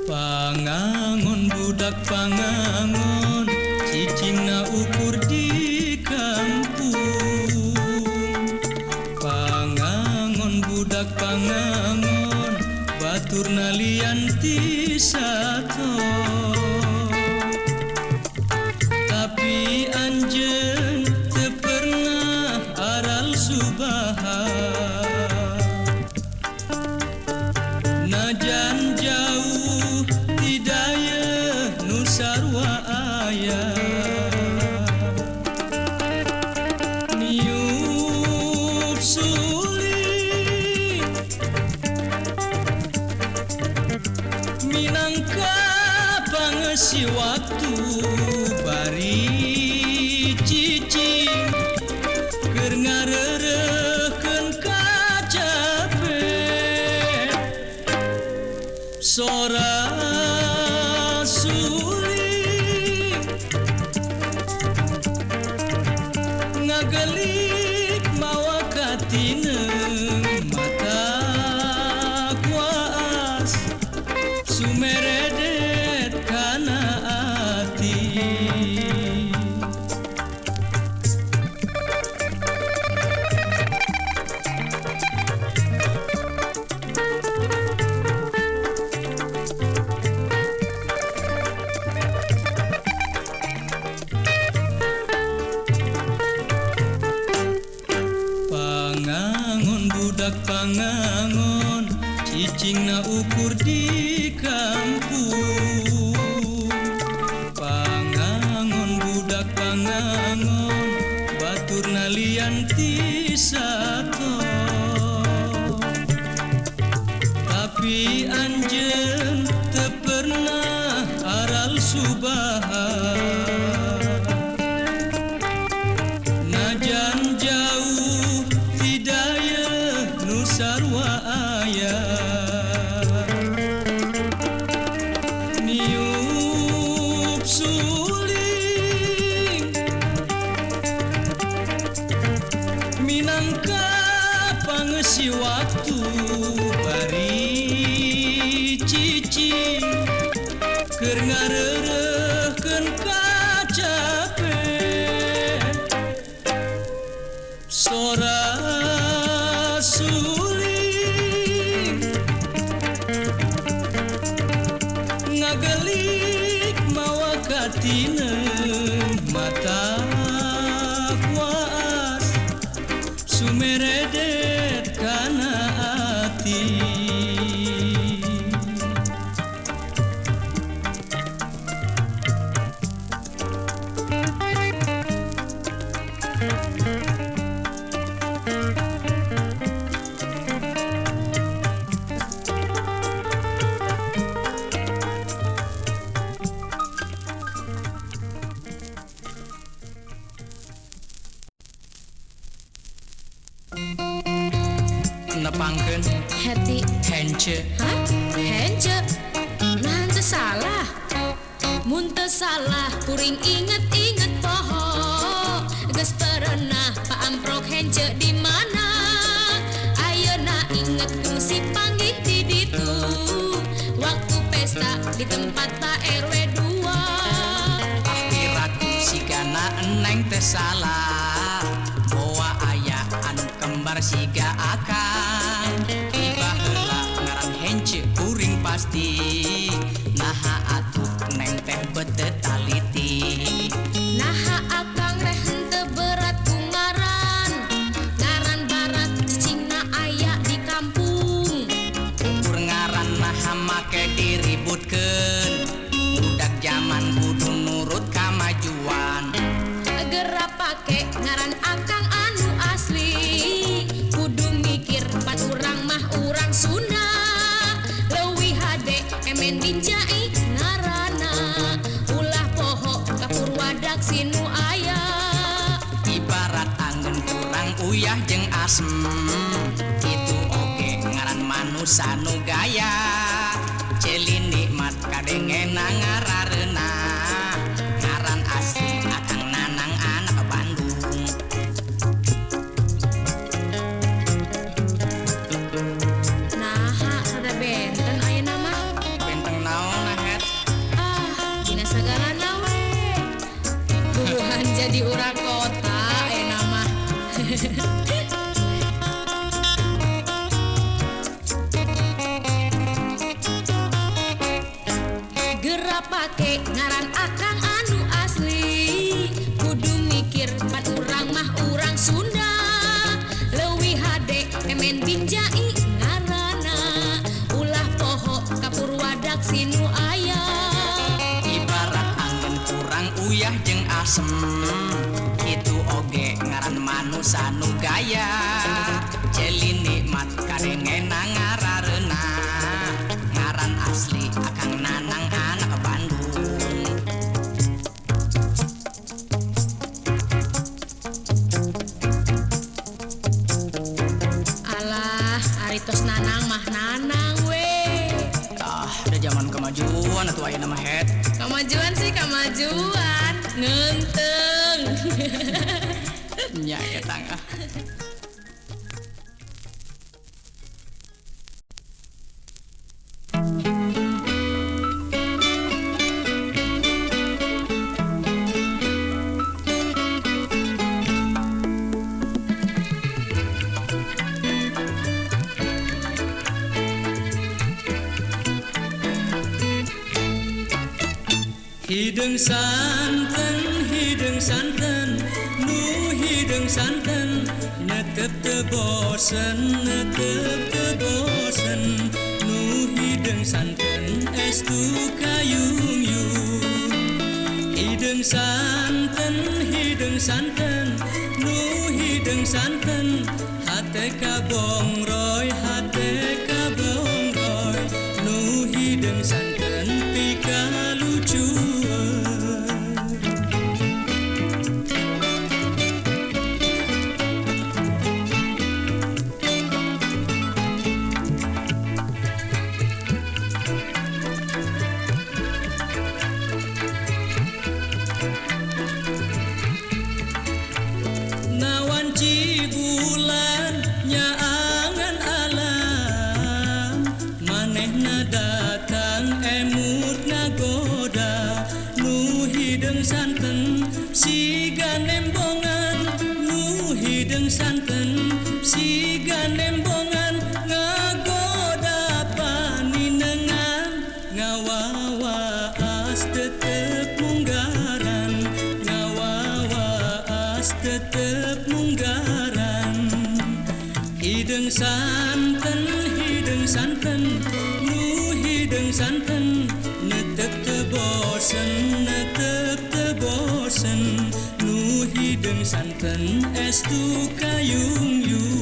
Pangangon budak pangangon cicingna ukur di kampung. Pangangon budak pangangon baturna lian ti sato. Tapi anjeun teu pernah aral subaha. Najan jauh tidaya nu sarua aya. Niup sulit minangka pangeusi waktu bari cicing keur ngareureukkeun kacape. Sora suling ngagelik mawa katineung mata kuas sumeredet kana ati. Pangangon budak pangangon cicingna ukur di kampung. Pangangon budak pangangon baturna lian ti sato. Tapi anjeun teu pernah aral subaha. Najan jauh tidaya nu sarua aya. Niup suling minangka pangeusi waktu bari cicing keur ngareureukkeun kacape. Sora suling ngagelik mawa katineung mata kuas sumeredet kana ati. Nepangkeun Heti. hence. Hah? Hence? Nah teu salah. Mun teu salah kuring inget-inget poho. Geus pernah paamprok hence di mana? Ayeuna inget kungsi panggih di ditu. Waktu pesta di tempat Pak RW 2. Akhiratku sigana eneng teu salah. Boa aya anu kembar siga akang. Tiba heula ngaran hence kuring pasti. Naha atuh neng teh beuteut taliti. Naha akang reh henteu berat ku ngaran. Ngaran barat cicingna aya di kampung. Ukur ngaran naha make diributkeun. Budak zaman kudu nurut kamajuan. Geura pake ngaran akang anu asli. Kudu mikir pan urang mah urang Sunda. Leuwih hade emen dincai ngaranna. Ulah poho kapur wadak sinu aya. Ibarat anggun kurang uyah jeung asem. Itu oge ngaran manusa nu gaya. Celi nikmat kadengena ngarareuna. Ngaran asli akang nanang anak Bandung. Nah, rada benten ayeuna mah. Benteng naon di ura kota nama gerak pake ngaran akang anu asli kudu mikir pan urang mah urang Sunda leuwih hade emen binjai ngarana ulah poho kapur wadak sinu aya ibarat angin kurang uyah jeung asem itu oge ngaran manusa nu gaya celi nikmat kadengena ngarareuna ngaran asli akang nanang anak Bandung. alah aritos nanang mah nanang we Udah zaman kemajuan atuh aya nama head. kamajuan sih kamajuan ngenteng Nya eta ngah. Hideung santen nu hideung santen netep teu bosen nu hideung santen estu kayung-yung hideung santen nu hideung santen hate kabongroy nu hideung santen pikalucuan nawan cibulan nyaangan alam manehna datang emut ngagoda nu hideung santen siga nembongan nu hideung santen siga nembongan ngagoda paninengan ngawawaas tetep munggaran tetep munggaran hideung santen nu hideung santen netep teu bosen nu hideung santen estu kayung-yung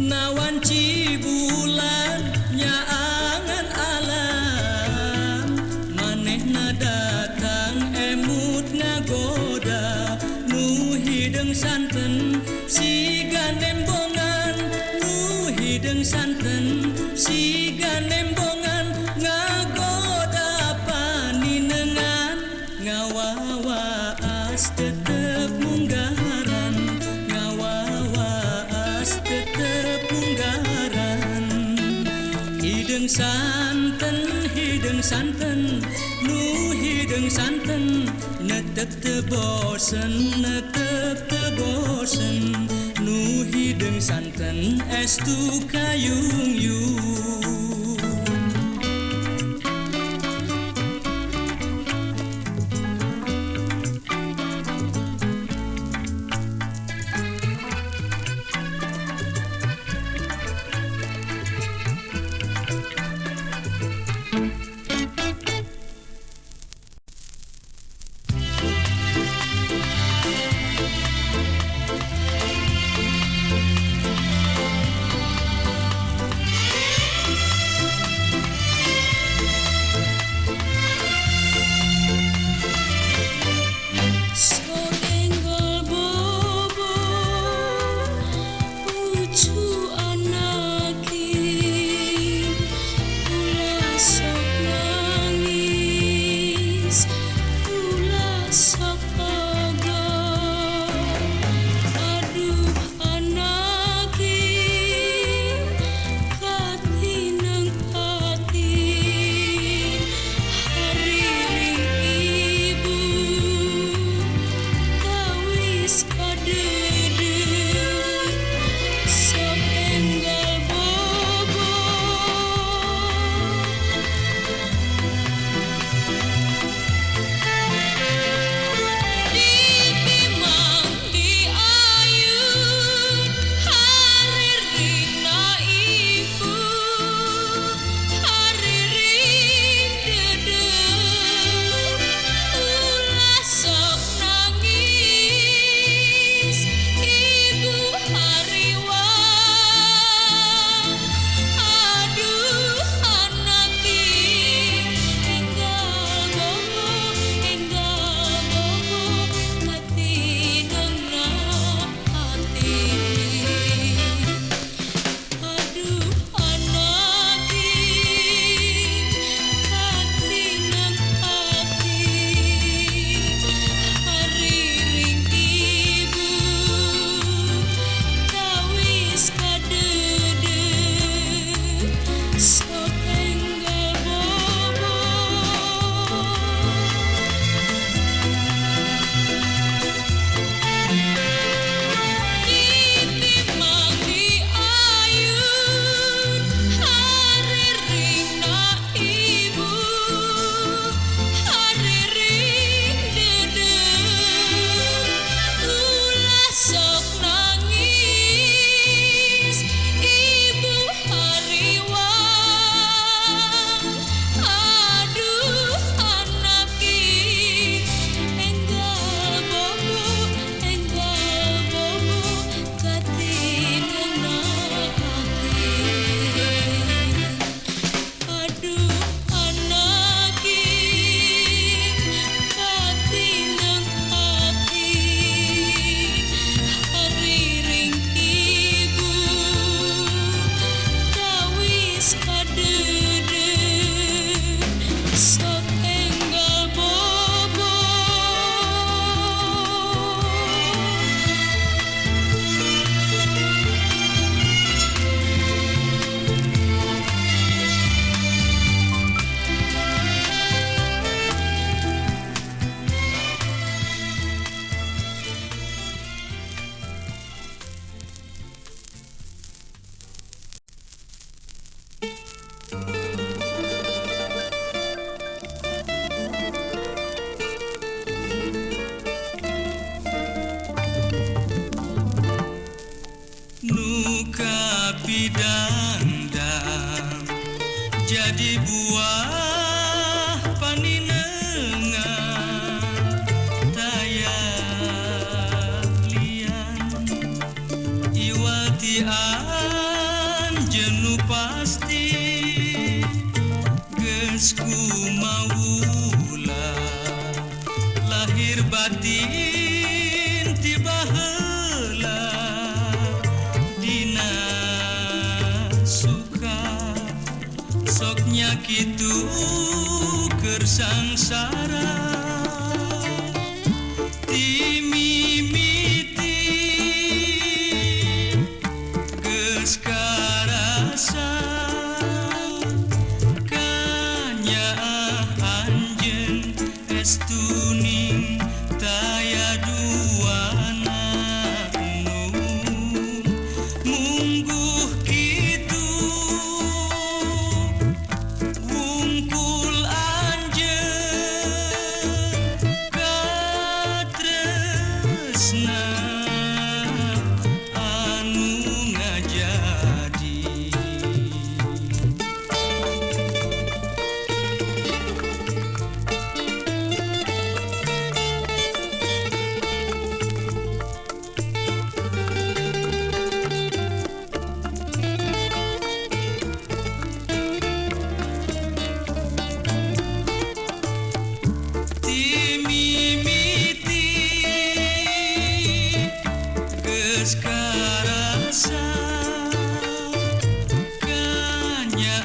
nawan cibulan nyaangan alam manehna datang emut ngagoda nu hideung santen siga nembongan nu hideung santen siga nembongan ngagoda paninengan ngawawaas tetep munggaran ngawawaas tetep munggaran hideung santen nu hideung santen netep teu bosen nu hideung santen estu kayung-yung jadi buah paninengan tayak lian iwatian jenuh pasti geus kumaula lahir batin tiba heula dina suka soknya kitu keur sangsara ti mimiti geus karasa anjeun estuning taya duana nu mungguh kitu wungkul anjeun katresna anu ngajadi. Geus karasa kanya